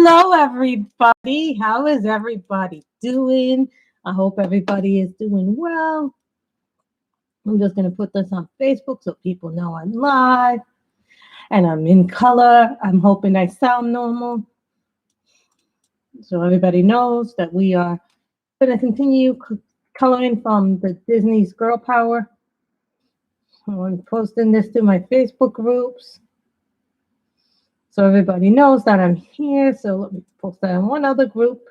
Hello, everybody. How is everybody doing? I hope everybody is doing well. I'm just going to put this on Facebook so people know I'm live and I'm in color. I'm hoping I sound normal. So everybody knows that we are going to continue coloring from the Disney's Girl Power. I'm posting this to my Facebook groups. So everybody knows that I'm here. So let me post that in one other group.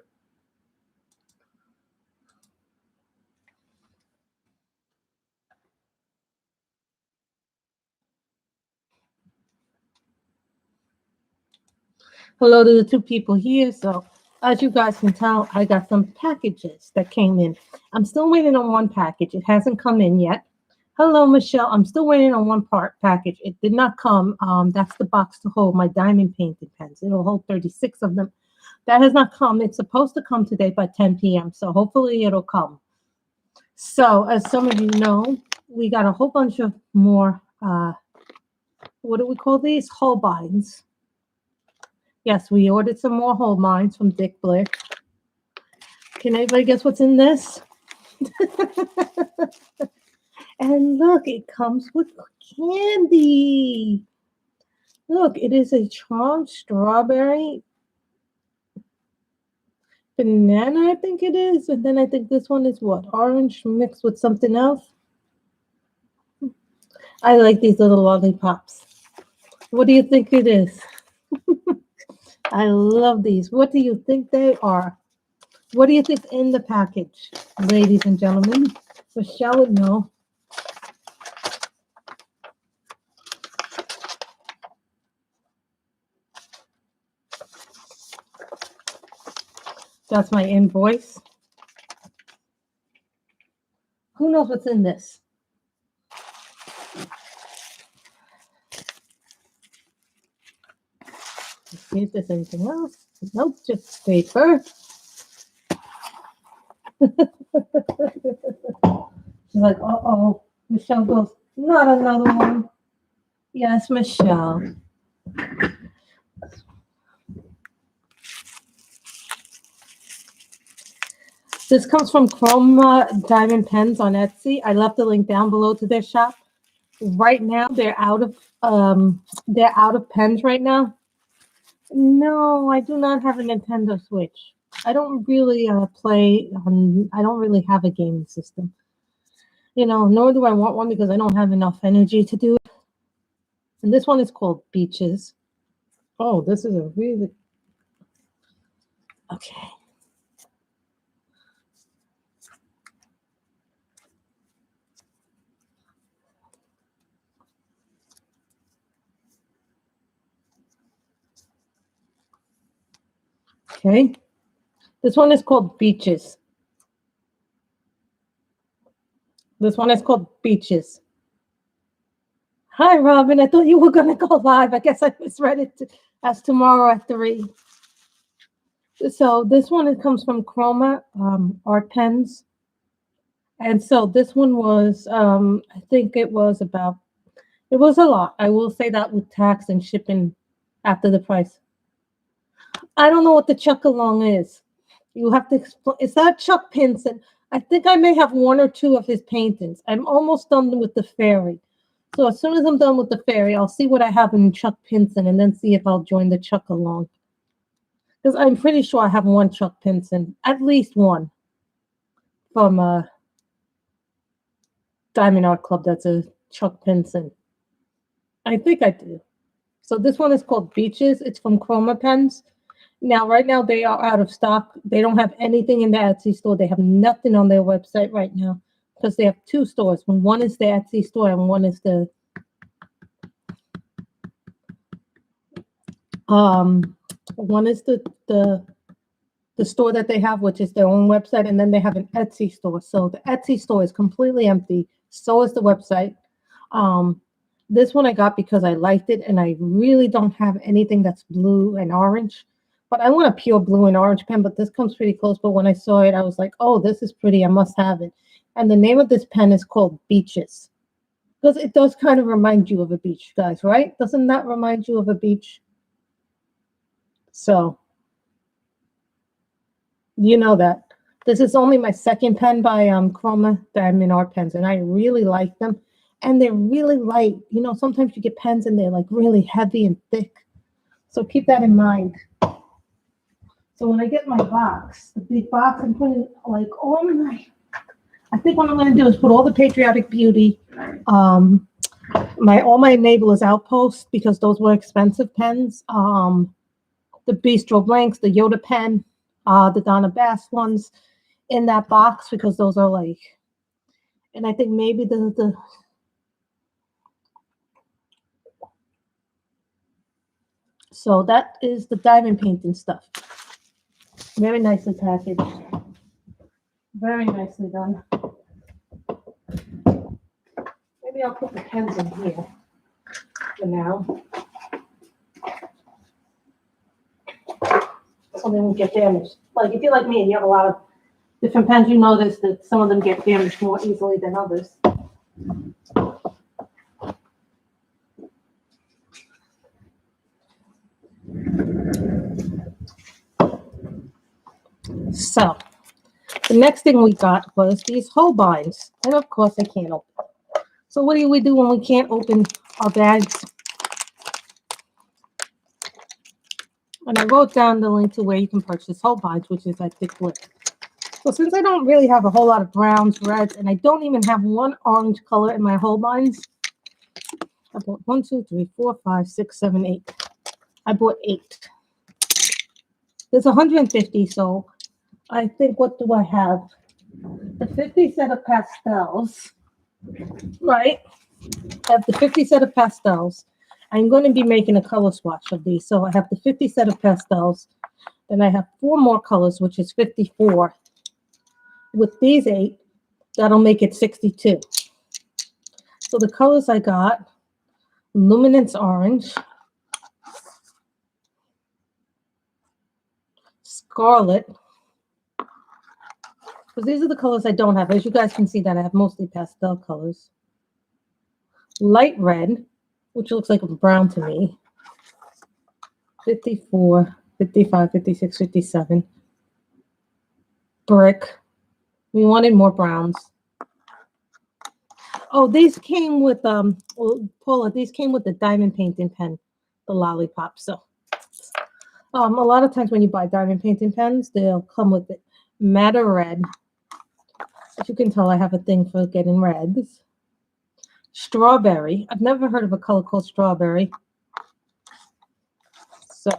Hello to the two people here. So as you guys can tell, I got some packages that came in. I'm still waiting on one package. It hasn't come in yet. Hello, Michelle. I'm still waiting on one package. It did not come. That's the box to hold my diamond painted pens. It'll hold 36 of them. That has not come. It's supposed to come today by 10 p.m. So hopefully it'll come. So as some of you know, we got a whole bunch of more, what do we call these? Holbeins. Yes, we ordered some more Holbeins from Dick Blick. Can anybody guess what's in this? And look, it comes with candy. Look, it is a charmed strawberry banana, I think it is. And then I think this one is what? Orange mixed with something else. I like these little lollipops. What do you think it is? I love these. What do you think they are? What do you think in the package, ladies and gentlemen? Michelle would know. That's my invoice. Who knows what's in this? Let's see if there's anything else. Nope, just paper. She's like, uh-oh. Michelle goes, not another one. Yes, Michelle. This comes from Chroma Diamond Pens on Etsy. I left the link down below to their shop. Right now, they're out of pens right now. No, I do not have a Nintendo Switch. I don't really play on. I don't really have a gaming system. You know, nor do I want one because I don't have enough energy to do it. And this one is called Beaches. Oh, this is a really okay. Okay. This one is called Beaches. This one is called Beaches. Hi, Robin. I thought you were going to go live. I guess I misread it as tomorrow at 3. So this one, it comes from Chroma Art Pens. And so this one was, I think it was a lot. I will say that with tax and shipping after the price. I don't know what the Chuck-along is. You have to explain. Is that Chuck Pinson? I think I may have one or two of his paintings. I'm almost done with the fairy. So as soon as I'm done with the fairy, I'll see what I have in Chuck Pinson and then see if I'll join the Chuck-along. Because I'm pretty sure I have one Chuck Pinson, at least one, from Diamond Art Club. That's a Chuck Pinson. I think I do. So this one is called Beaches. It's from Chroma Pens. Now, right now, they are out of stock. They don't have anything in the Etsy store. They have nothing on their website right now because they have 2 stores. One is the Etsy store and one is the store that they have, which is their own website, and then they have an Etsy store. So the Etsy store is completely empty. So is the website. This one I got because I liked it, and I really don't have anything that's blue and orange. But I want a pure blue and orange pen, but this comes pretty close. But when I saw it, I was like, oh, this is pretty. I must have it. And the name of this pen is called Beaches. Because it does kind of remind you of a beach, guys, right? Doesn't that remind you of a beach? So You know that. This is only my second pen by Chroma Diamond Art Pens, and I really like them. And they're really light. You know, sometimes you get pens and they're like really heavy and thick. So keep that in mind. So when I get my box, the big box, I'm putting like all my. I think what I'm going to do is put all the Patriotic Beauty, all my Enablers Outposts, because those were expensive pens. The Bistro Blanks, the Yoda pen, the Donna Bass ones in that box, because those are like, and I think maybe the so that is the diamond painting stuff. Very nicely packaged. Very nicely done. Maybe I'll put the pens in here for now. So they won't get damaged. Like if you're like me and you have a lot of different pens, you notice that some of them get damaged more easily than others. So the next thing we got was these Holbeins. And of course I can't open. So what do we do when we can't open our bags? And I wrote down the link to where you can purchase Holbeins, which is at Dick Lip. So since I don't really have a whole lot of browns, reds, and I don't even have one orange color in my Holbeins, I bought 1, 2, 3, 4, 5, 6, 7, 8. I bought 8. There's 150, so I think, what do I have? The 50 set of pastels, right? I have the 50 set of pastels. I'm going to be making a color swatch of these. So I have the 50 set of pastels. Then I have 4 more colors, which is 54. With these 8, that'll make it 62. So the colors I got, Luminance Orange, Scarlet, because these are the colors I don't have. As you guys can see that I have mostly pastel colors. Light Red, which looks like a brown to me. 54, 55, 56, 57. Brick. We wanted more browns. Oh, these came with well, Paula, these came with the diamond painting pen, the lollipop. So a lot of times when you buy diamond painting pens, they'll come with it. Matter Red. As you can tell, I have a thing for getting reds. Strawberry. I've never heard of a color called strawberry. So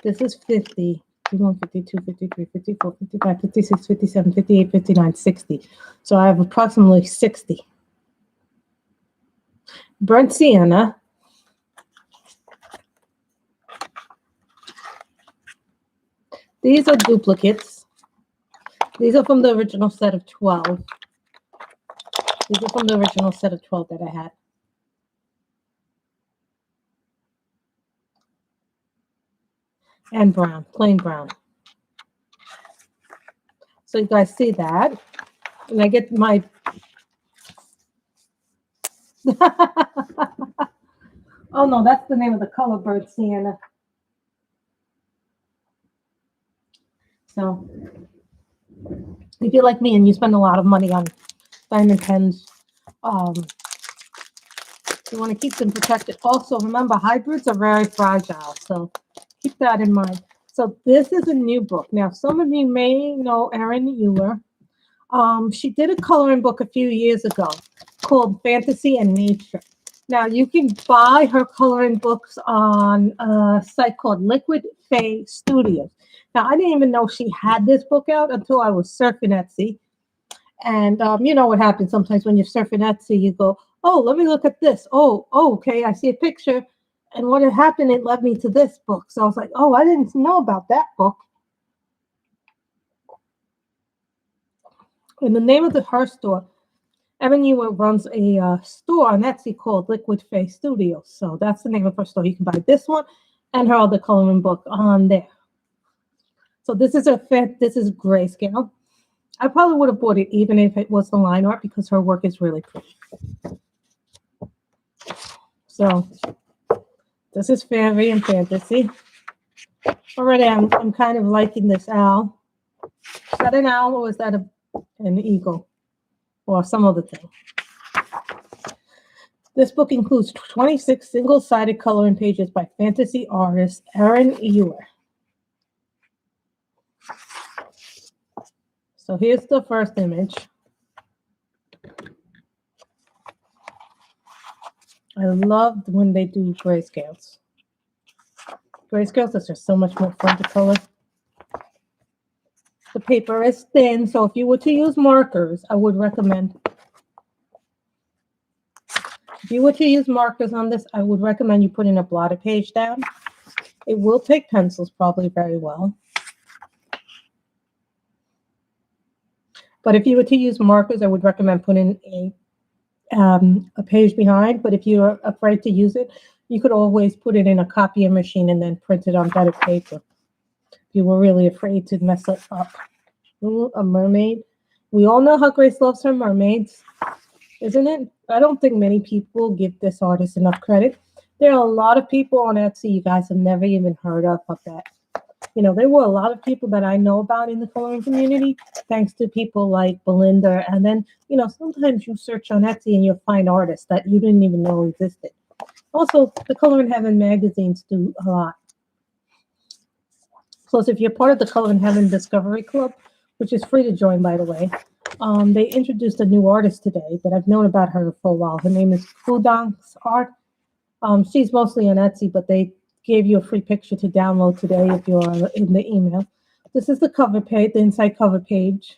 this is 50. 51, 52, 53, 54, 55, 56, 57, 58, 59, 60. So I have approximately 60. Burnt Sienna. These are duplicates. These are from the original set of 12. These are from the original set of 12 that I had. And brown, plain brown. So you guys see that. And I get my... Oh, no, that's the name of the color, Burnt Sienna. So if you're like me and you spend a lot of money on diamond pens, you want to keep them protected. Also, remember, hybrids are very fragile, so keep that in mind. So this is a new book. Now, some of you may know Erin Ewer. She did a coloring book a few years ago called Fantasy and Nature. Now, you can buy her coloring books on a site called Liquid Fae Studios. Now, I didn't even know she had this book out until I was surfing Etsy. And you know what happens sometimes when you're surfing Etsy, you go, oh, let me look at this. Oh, okay, I see a picture. And what had happened, it led me to this book. So I was like, oh, I didn't know about that book. And the name of her store, Erin Ewer runs a store on Etsy called Liquid Fae Studios. So that's the name of her store. You can buy this one and her other coloring book on there. So this is grayscale. I probably would have bought it even if it was the line art because her work is really pretty. So this is Fairy and Fantasy. Already, I'm kind of liking this owl. Is that an owl or is that an eagle or some other thing? This book includes 26 single-sided coloring pages by fantasy artist Erin Ewer. So here's the first image. I loved when they do grayscales. Grayscales is just so much more fun to color. The paper is thin, so if you were to use markers, I would recommend. If you were to use markers on this, I would recommend you put in a blotted page down. It will take pencils probably very well. But if you were to use markers, I would recommend putting a page behind. But if you're afraid to use it, you could always put it in a copying machine and then print it on better paper. If you were really afraid to mess it up. Ooh, a mermaid. We all know how Grace loves her mermaids, isn't it? I don't think many people give this artist enough credit. There are a lot of people on Etsy you guys have never even heard of that. You know, there were a lot of people that I know about in the coloring community, thanks to people like Belinda. And then, you know, sometimes you search on Etsy and you'll find artists that you didn't even know existed. Also, the Color in Heaven magazines do a lot. Plus, if you're part of the Color in Heaven Discovery Club, which is free to join, by the way, they introduced a new artist today, but I've known about her for a while. Her name is Kudang's Art. She's mostly on Etsy, but they gave you a free picture to download today if you're in the email. This is the cover page, the inside cover page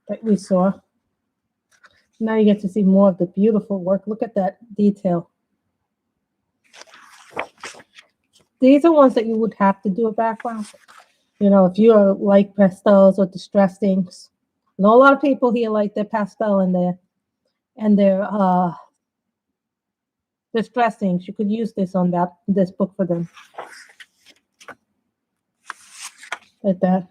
that we saw. Now you get to see more of the beautiful work. Look at that detail. These are ones that you would have to do a background. You know, if you like pastels or distress inks. I know a lot of people here like their pastel and their distress inks. You could use this on this book for them. Like that.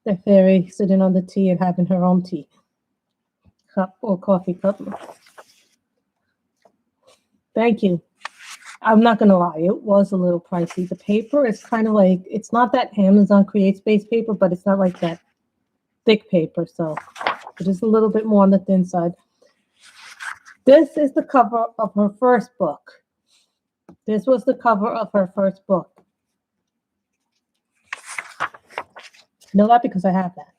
The fairy sitting on the tea and having her own tea cup or coffee cup. Thank you. I'm not going to lie, it was a little pricey. The paper is kind of like, it's not that Amazon Create Space paper, but it's not like that thick paper. So it is a little bit more on the thin side. This is the cover of her first book. This was the cover of her first book. I know that because I have that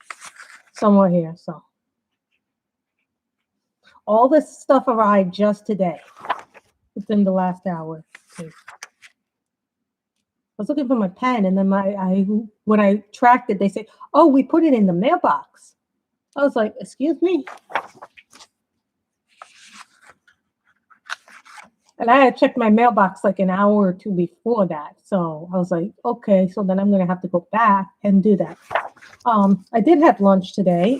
somewhere here. So all this stuff arrived just today, within the last hour. I was looking for my pen, and then when I tracked it, they say, "Oh, we put it in the mailbox." I was like, "Excuse me." And I had checked my mailbox like an hour or two before that. So I was like, okay, so then I'm going to have to go back and do that. I did have lunch today.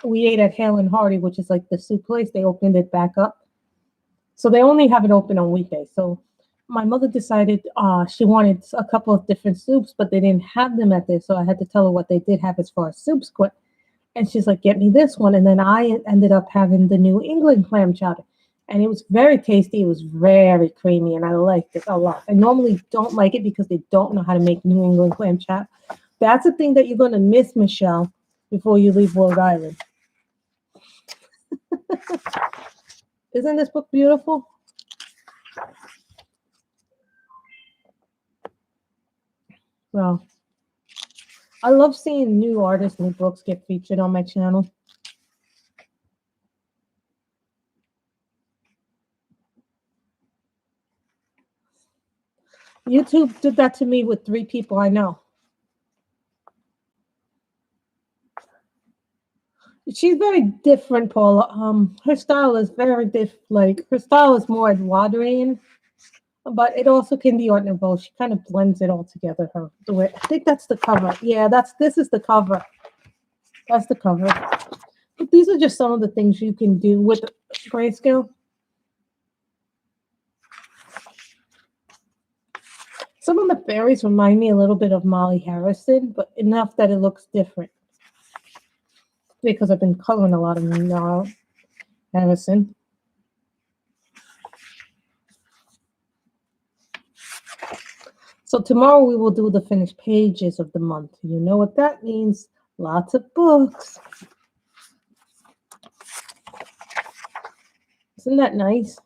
We ate at Hale and Hardy, which is like the soup place. They opened it back up. So they only have it open on weekdays. So my mother decided she wanted a couple of different soups, but they didn't have them at this. So I had to tell her what they did have as far as soups went. And she's like, get me this one. And then I ended up having the New England clam chowder. And it was very tasty. It was very creamy, and I liked it a lot. I normally don't like it because they don't know how to make New England clam chowder. That's the thing that you're going to miss, Michelle, before you leave Rhode Island. Isn't this book beautiful? Well, I love seeing new artists, new books get featured on my channel. YouTube did that to me with 3 people I know. She's very different, Paula. Her style is very different. Like, her style is more Edwardian, but it also can be Art Nouveau. She kind of blends it all together. The way I think that's the cover. Yeah, this is the cover. That's the cover. But these are just some of the things you can do with grayscale. Some of the fairies remind me a little bit of Molly Harrison, but enough that it looks different. Because I've been coloring a lot of Molly Harrison. So tomorrow we will do the finished pages of the month. You know what that means. Lots of books. Isn't that nice?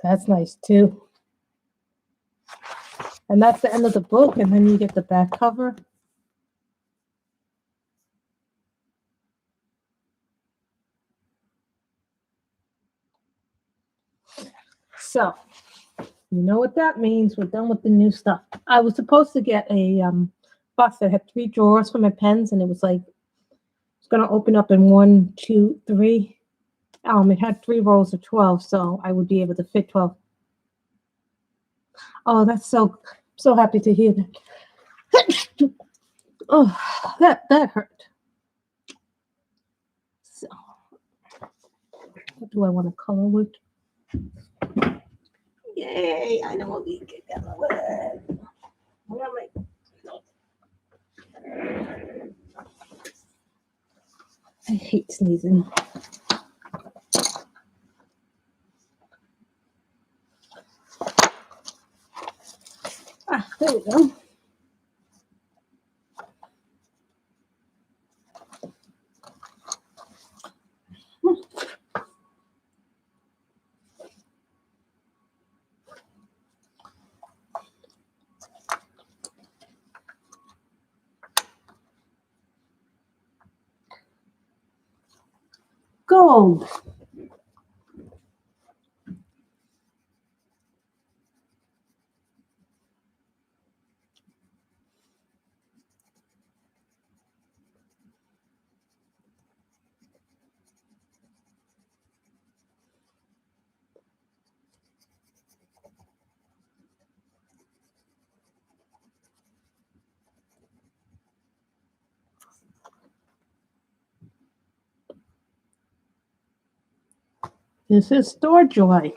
That's nice too. And that's the end of the book, and then you get the back cover. So, you know what that means. We're done with the new stuff. I was supposed to get a box that had 3 drawers for my pens, and it was like, it's going to open up in 1, 2, 3. It had 3 rows of 12, so I would be able to fit 12. Oh, that's so happy to hear that. Oh, that hurt. So, what do I want to color with? Yay! I know what we can color with. Where am I? I hate sneezing. There we go. Gold. This is Store Joy.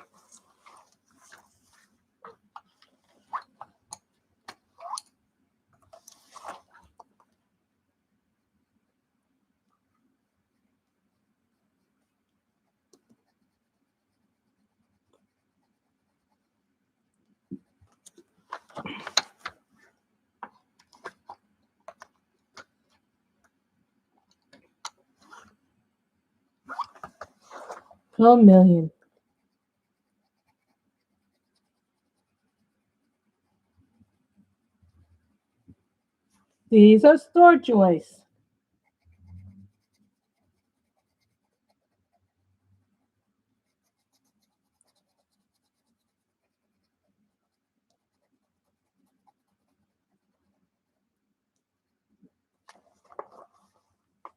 $1 million. These are Store Joys.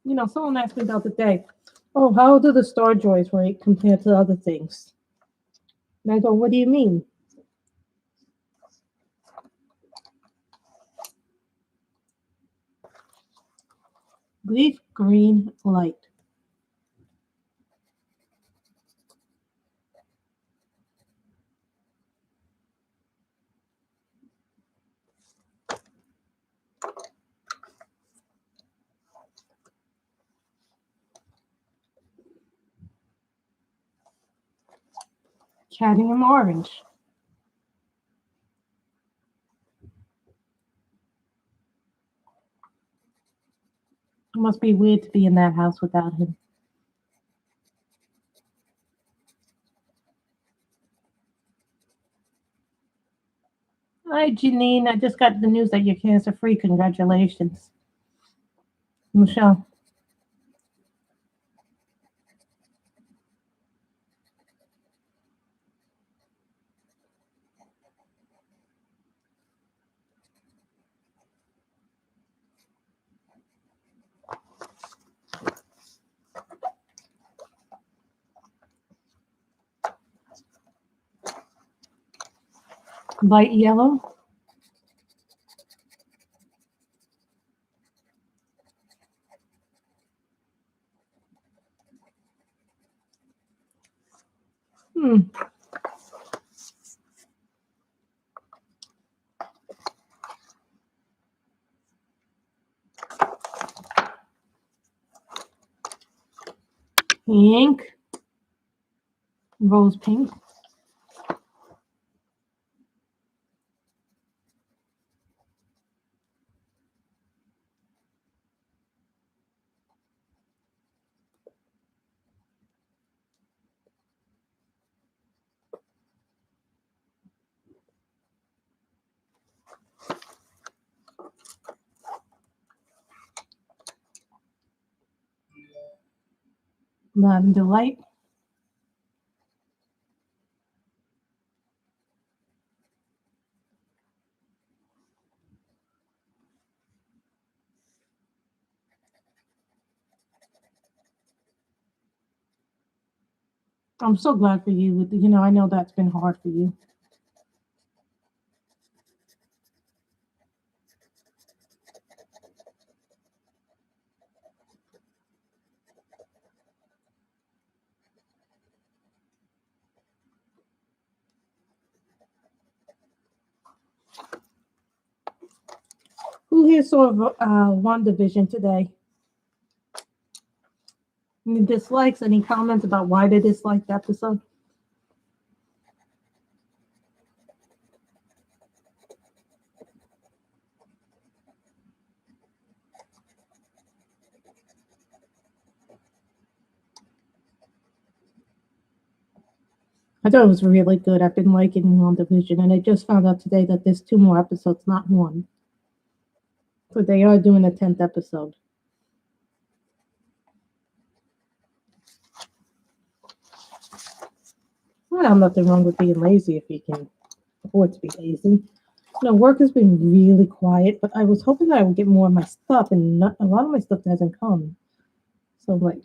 You know, someone asked me the other day, oh, how do the Store Joys rate compared to other things? And I go, what do you mean? Leaf green light. Cadmium orange. It must be weird to be in that house without him. Hi, Janine. I just got the news that you're cancer-free. Congratulations. Michelle. Light yellow. Pink. Rose pink. Lavender light. I'm so glad for you. I know that's been hard for you. Who here saw WandaVision today? Any dislikes? Any comments about why they disliked the episode? I thought it was really good. I've been liking WandaVision, and I just found out today that there's 2 more episodes, not 1. So they are doing a 10th episode. Well, nothing wrong with being lazy if you can afford to be lazy. Work has been really quiet, but I was hoping that I would get more of my stuff, and a lot of my stuff hasn't come. So, like,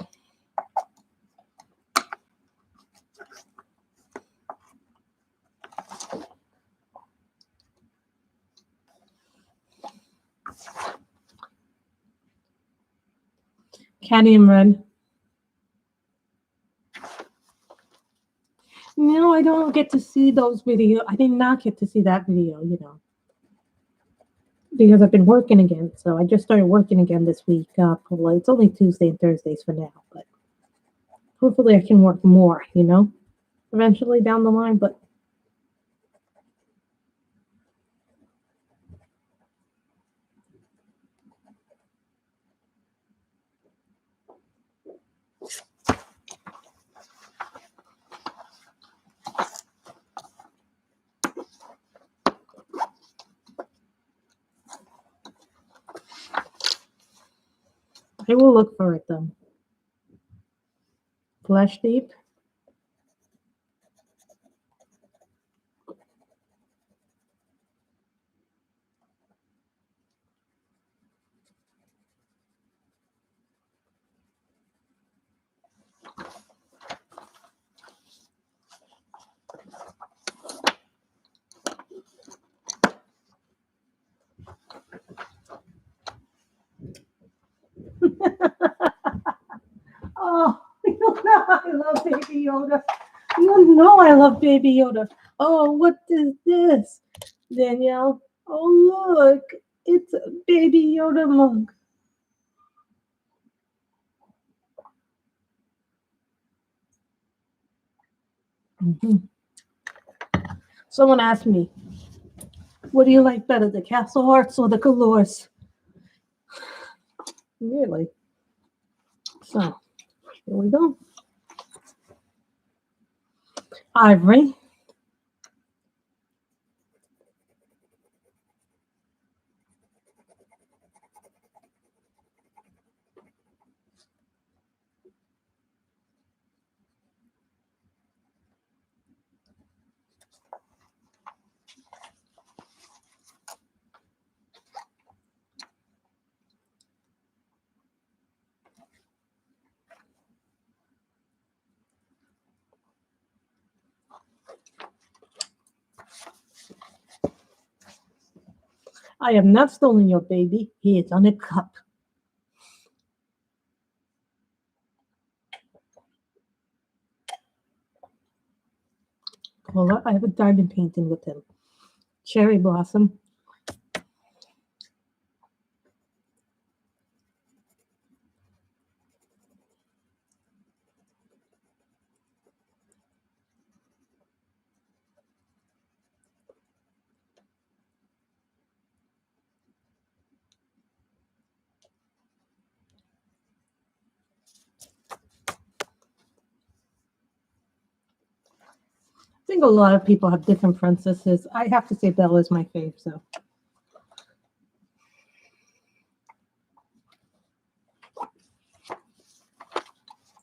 Candy and Red. No, I don't get to see those videos. I did not get to see that video, because I've been working again. So I just started working again this week. Well, it's only Tuesday and Thursdays for now, but hopefully I can work more, eventually down the line. But I will look for it though. Flesh Deep. Oh, I love Baby Yoda. You know I love Baby Yoda. Oh, what is this, Danielle? Oh, look, it's a Baby Yoda mug. Mm-hmm. Someone asked me, what do you like better, the Castle Hearts or the Galores? Really? So, here we go. Ivory. I have not stolen your baby. He is on a cup. Well, I have a diamond painting with him. Cherry Blossom. a lot of people have different princesses. I have to say Belle is my fave, so.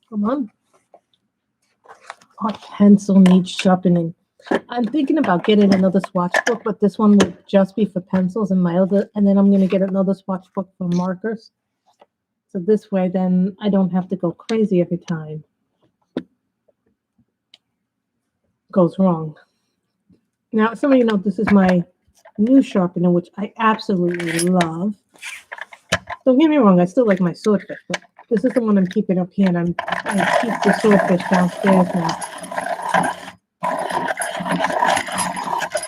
Come on. Our pencil needs sharpening. I'm thinking about getting another swatch book, but this one will just be for pencils and and then I'm going to get another swatch book for markers. So this way, then I don't have to go crazy every time it goes wrong. Now, some of you know this is my new sharpener, which I absolutely love. Don't get me wrong, I still like my swordfish, but this is the one I'm keeping up here, and I keep the swordfish downstairs now.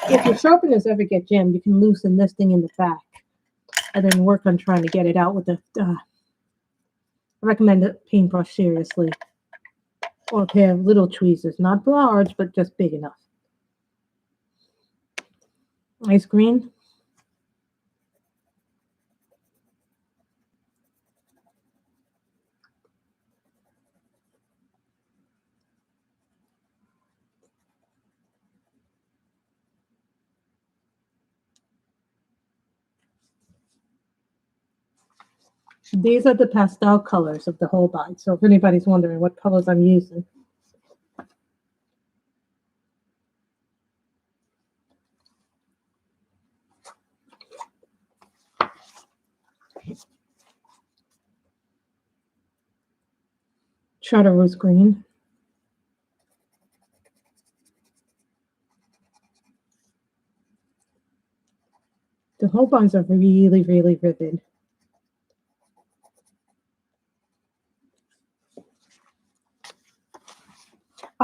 If your sharpeners ever get jammed, you can loosen this thing in the back and then work on trying to get it out with the... I recommend a paintbrush, seriously. Or a pair of little tweezers, not large, but just big enough. Ice green. These are the pastel colors of the Holbein. So if anybody's wondering what colors I'm using. Chartreuse green. The Holbeins are really, really vivid.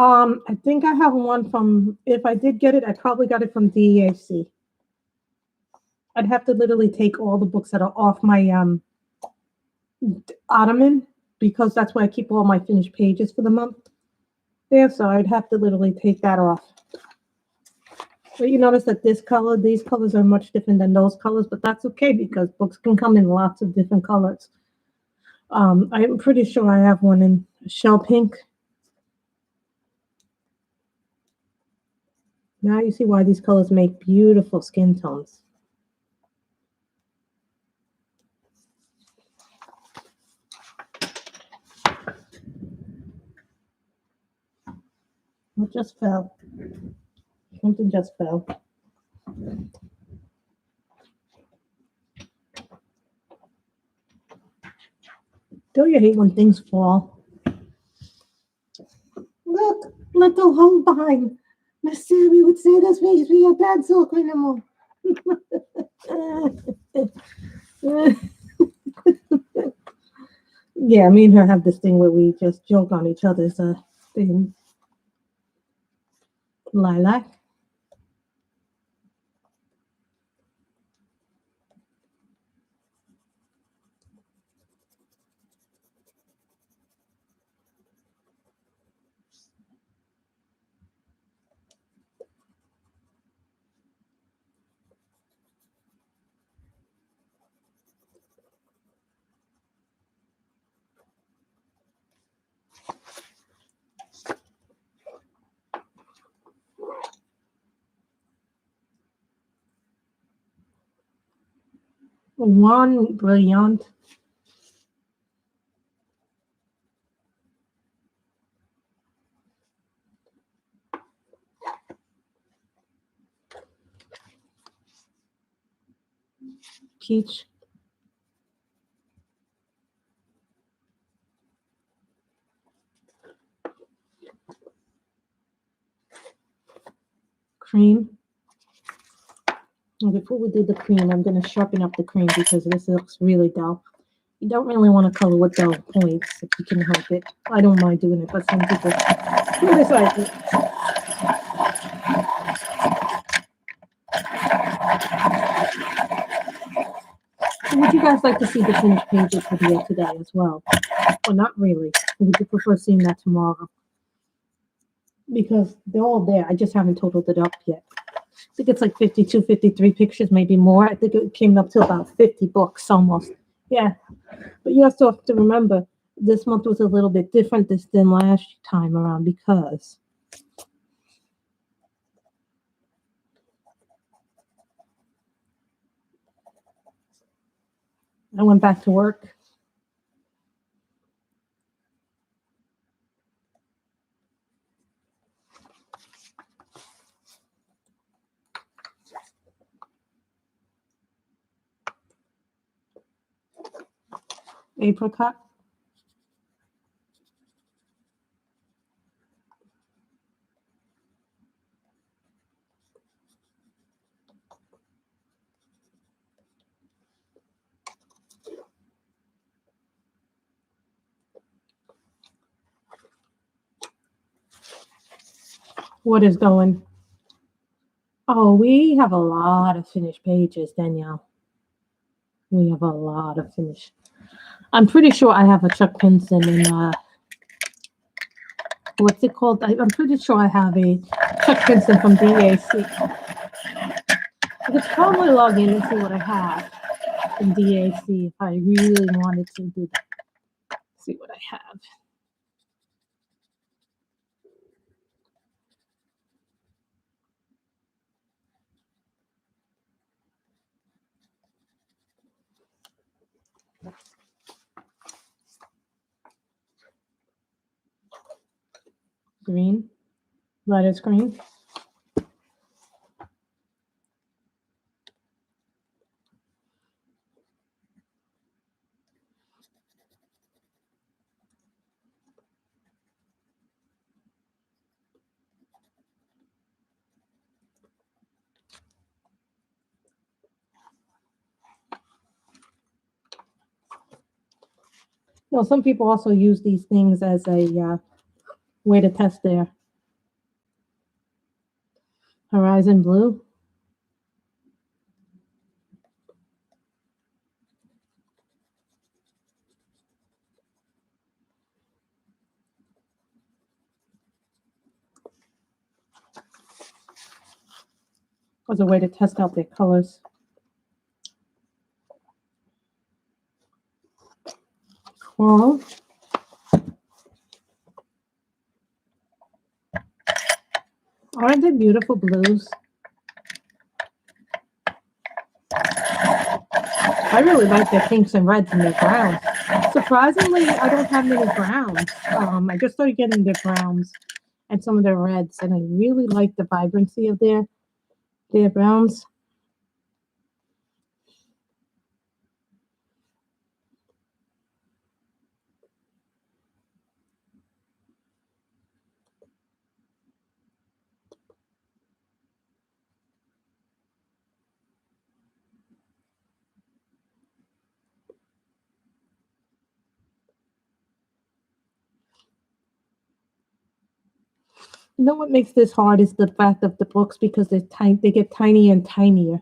I think I have one from, if I did get it, I probably got it from DEAC. I'd have to literally take all the books that are off my ottoman, because that's where I keep all my finished pages for the month there, so I'd have to literally take that off. But you notice that these colors are much different than those colors, but that's okay because books can come in lots of different colors. I'm pretty sure I have one in shell pink. Now you see why these colors make beautiful skin tones. It just fell. Something just fell. Don't you hate when things fall? Look, little Holbein. Miss Sammy would say this makes me a pencil animal. Yeah, me and her have this thing where we just joke on each other's thing. Lilac. One brilliant. Peach. Cream. And before we do the cream, I'm going to sharpen up the cream because this looks really dull. You don't really want to color with dull points if you can help it. I don't mind doing it, but some people criticize it. Would you guys like to see the finished pages video today as well? Well, not really. Would you prefer seeing that tomorrow? Because they're all there. I just haven't totaled it up yet. I think it's like 52, 53 pictures, maybe more. I think it came up to about 50 books almost. Yeah. But you also have to remember, this month was a little bit different than last time around because I went back to work. Apricot. What is going? Oh, we have a lot of finished pages, Danielle. We have a lot of finished. I'm pretty sure I have a Chuck Pinson in what's it called? I'm pretty sure I have a Chuck Pinson from DAC. I could probably log in and see what I have in DAC if I really wanted to do that. See what I have. Green, lettuce green. No, some people also use these things as a way to test their horizon blue. As a way to test out their colors. Coral. Aren't they beautiful blues? I really like their pinks and reds and their browns. Surprisingly, I don't have many browns. I just started getting their browns and some of their reds, and I really like the vibrancy of their browns. You know what makes this hard is the fact of the books because they're tiny. They get tinier and tinier.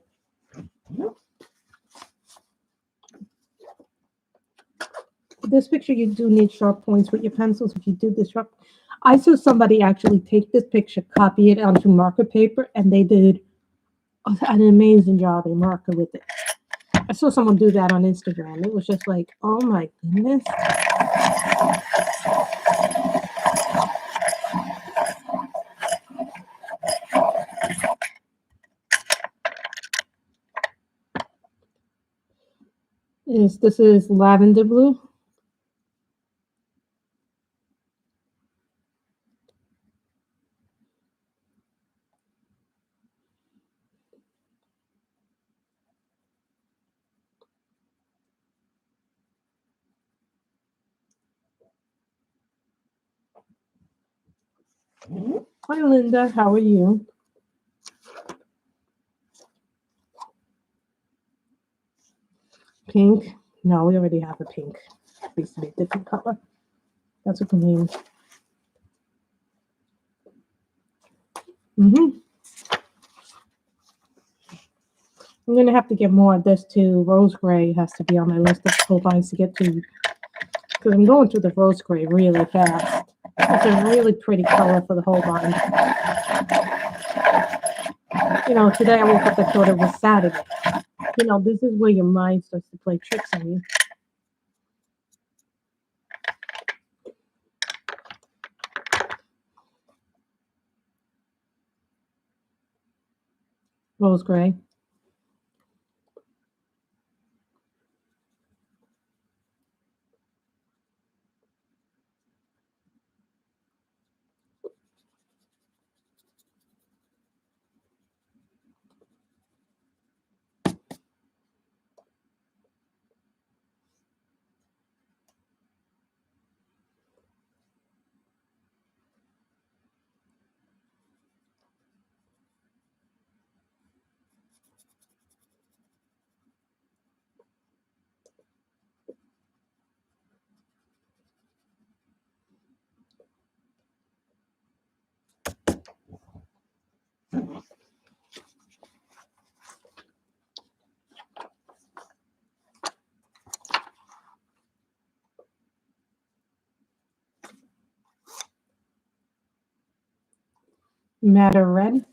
This picture, you do need sharp points with your pencils. If you do this sharp, I saw somebody actually take this picture, copy it onto marker paper, and they did an amazing job in marker with it. I saw someone do that on Instagram. It was just like, oh my goodness. This is lavender blue. Hi, Linda. How are you? Pink. No, we already have a pink. It needs to be a different color. That's what green. I'm going to have to get more of this too. Rose gray has to be on my list of Holbeins to get to because I'm going through the rose gray really fast. It's a really pretty color for the Holbein. You know, today I woke up and thought it was Saturday. You know, this is where your mind starts to play tricks on you. Rose gray. Matter Red.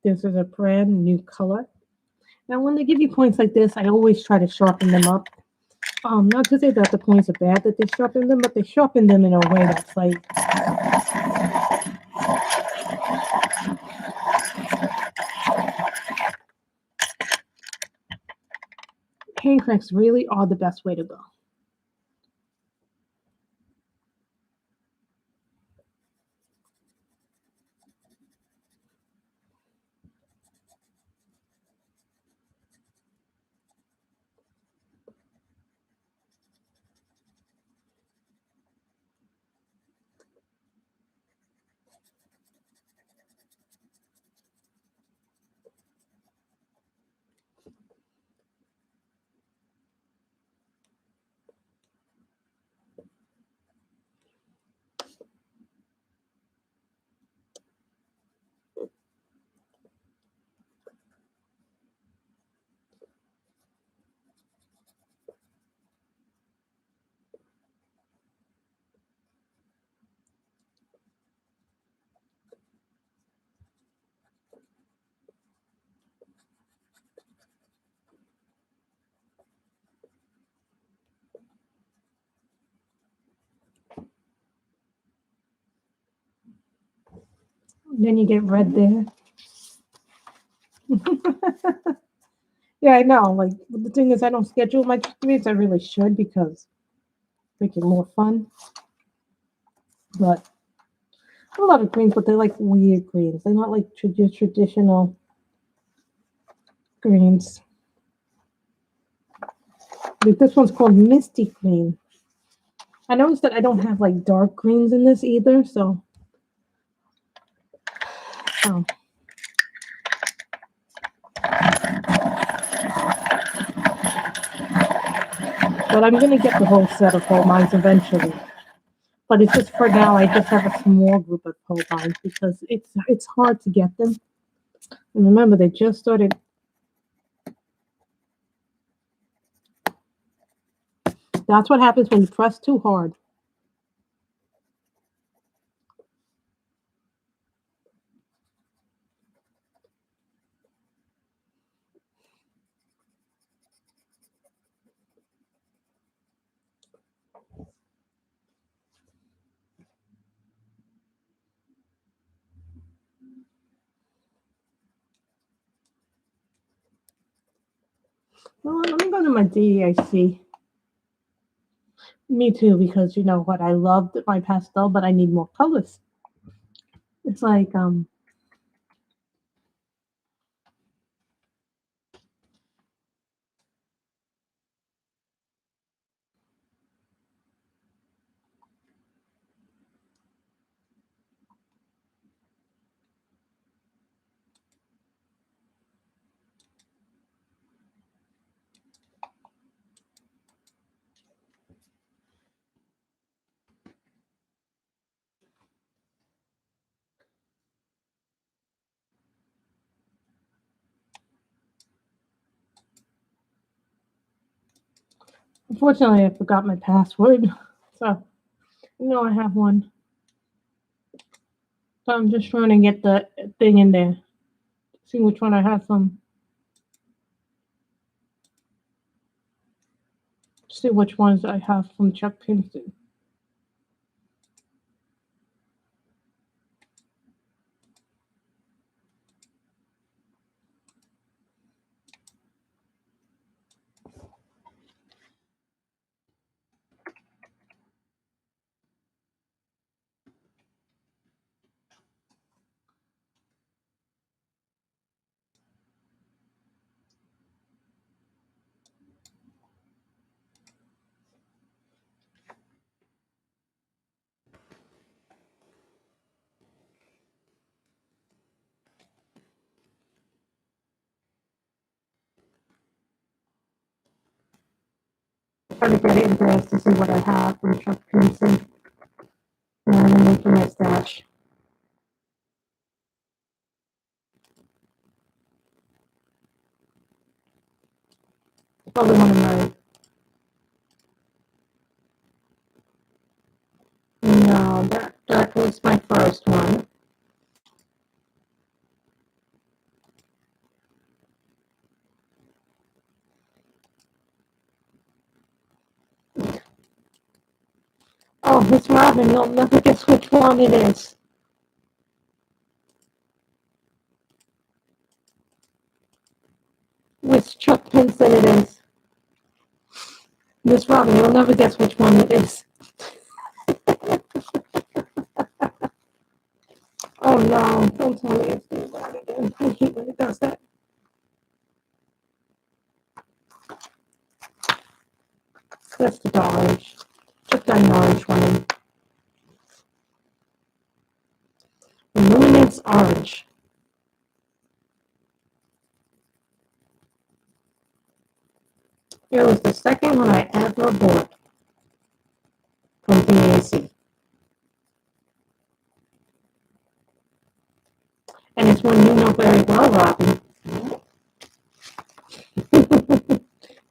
This is a brand new color. Now, when they give you points like this, I always try to sharpen them up. Not to say that the points are bad that they sharpen them, but they sharpen them in a way that's like hand cranks really are the best way to go. Then you get red there. Yeah, I know. Like the thing is, I don't schedule my greens. I really should because make it more fun. But a lot of greens, but they're like weird greens. They're not like traditional greens. Like this one's called Misty Green. I noticed that I don't have like dark greens in this either, so. Oh. But I'm gonna get the whole set of Holbeins eventually. But it's just for now. I just have a small group of Holbeins because it's hard to get them. And remember, they just started. That's what happens when you press too hard. Well, let me go to my DAC. Me too, because you know what? I loved my pastel, but I need more colors. It's like unfortunately I forgot my password. So I have one. So I'm just trying to get the thing in there. See which one I have from. See which ones I have from Chuck Pinson. Trying to get it in there to see what I have from Chuck Pinson. And I'm making my stash. Probably one of my. No, that was my first one. Miss Robin, you'll never guess which one it is. Which Chuck Pinson it is. Miss Robin, you'll never guess which one it is. Oh no, don't tell me it's doing that again. I hate when it does that. That's the orange. Just an orange one. Luminance orange. It was the second one I ever bought from BAC. And it's one you know very well, Robin.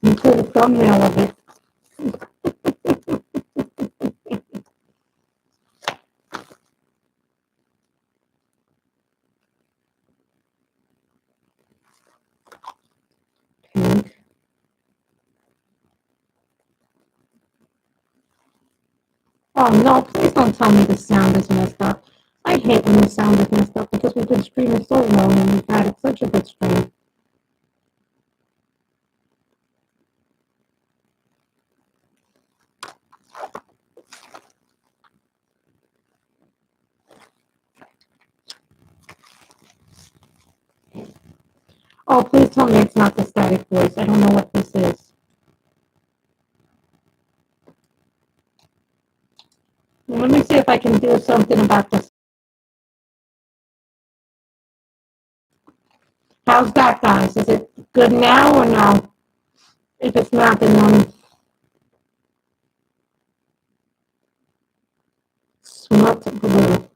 You put a thumbnail of it. Pink. Oh no, please don't tell me the sound is messed up. I hate when the sound is messed up because we've been streaming so long and we've had such a good stream. Oh, please tell me it's not the static voice. I don't know what this is. Let me see if I can do something about this. How's that, guys? Is it good now or no? If it's not, then smut blue.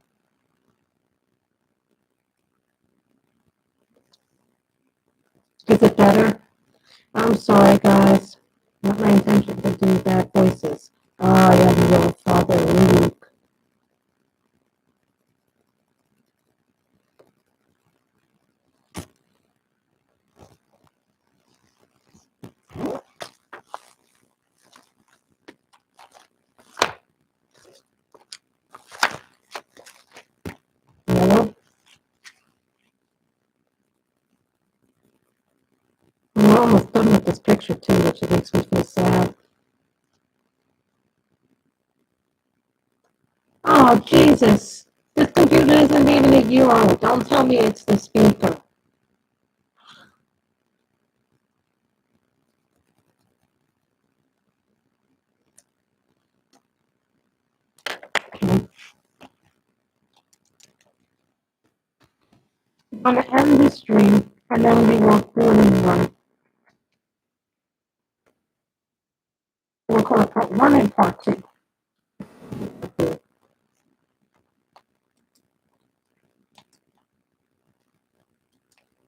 Is it better? I'm sorry, guys. Not my intention to do bad voices. I am your father, Luke. Yellow. We're almost done with this picture, too, which makes me feel sad. Oh, Jesus. This computer isn't even a year old. Don't tell me it's the speaker. Okay. I'm going to end this stream, and then we will do a new one. We'll call it part 1 and part 2.